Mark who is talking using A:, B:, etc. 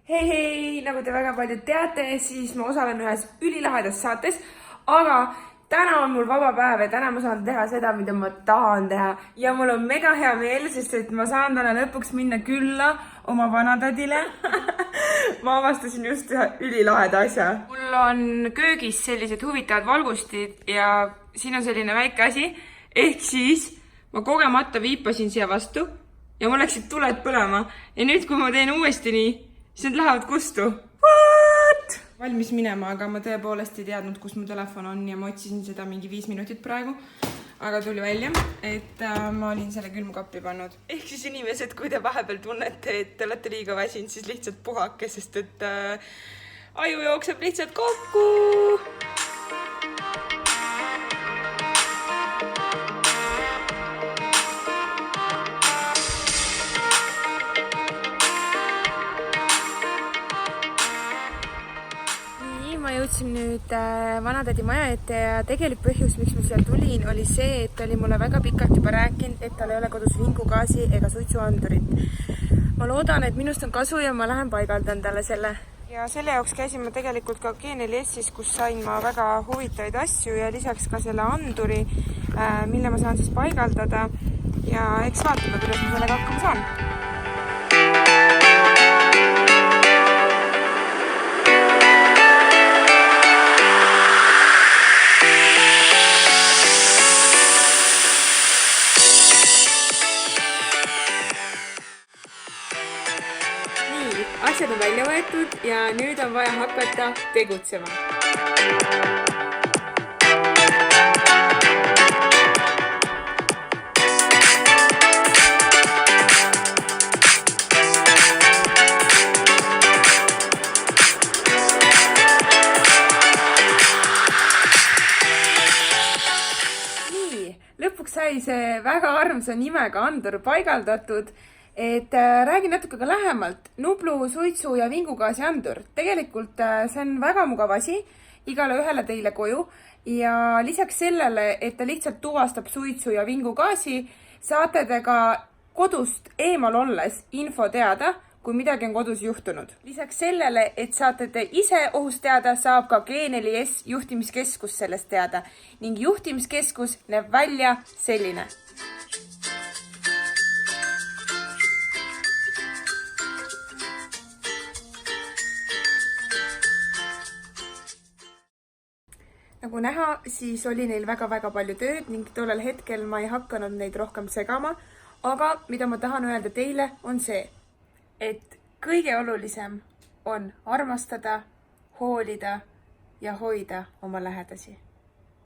A: Hei, nagu te väga paljud teate, siis ma osalen ühes ülilahedas saates, aga täna on mul vaba päev ja täna ma saan teha seda, mida ma tahan teha. Ja mul on mega hea meel, sest et ma saan täna lõpuks minna külla oma vanatädile. Ma avastasin just ühe ülilaheda asja. Mul on köögis sellised huvitavad valgustid ja siin on selline väike asi. Ehk siis ma kogemata viipasin siia vastu ja mul läksid tuled põlema. Ja nüüd, kui ma teen uuesti nii, siis need lähevad kustu. What? Valmis minema, aga ma tõepoolest ei teadnud, kus mu telefon on ja ma otsisin seda mingi 5 minutit praegu. Aga tuli välja, et ma olin selle külmkappi pannud. Ehk siis inimesed, kui te vahepeal tunnete, et te olete liiga väsinud, siis lihtsalt puhake, sest et aju jookseb lihtsalt kokku. Ma jõudsin nüüd vanatädi maja ette ja tegelik põhjus, miks ma siia tulin, oli see, et ta oli mulle väga pikalt juba rääkinud, et tal ei ole kodus vingugaasi ega suitsuandurit. Ma loodan, et minust on kasu ja ma lähen paigaldan talle selle. Ja selle jaoks käisin ma tegelikult ka G4S-is, kus sain ma väga huvitavaid asju ja lisaks ka selle anduri, mille ma saan siis paigaldada. Ja eks vaatame, kuidas ma sellega hakkama saan. Asjad on välja võetud ja nüüd on vaja hakata tegutsema. Nii, lõpuks sai see väga armsa nimega andur paigaldatud. Et räägin natuke ka lähemalt. Nublu, suitsu ja vingugaasi andur. Tegelikult see on väga mugav asi, igale ühele teile koju. Ja lisaks sellele, et ta lihtsalt tuvastab suitsu ja vingugaasi, saate te ka kodust eemal olles info teada, kui midagi on kodus juhtunud. Lisaks sellele, et saate te ise ohust teada, saab ka G4S juhtimiskeskus sellest teada. Ning juhtimiskeskus näeb välja selline. Nagu näha, siis oli neil väga palju tööd ning tollel hetkel ma ei hakanud neid rohkem segama, aga mida ma tahan öelda teile on see, et kõige olulisem on armastada, hoolida ja hoida oma lähedasi.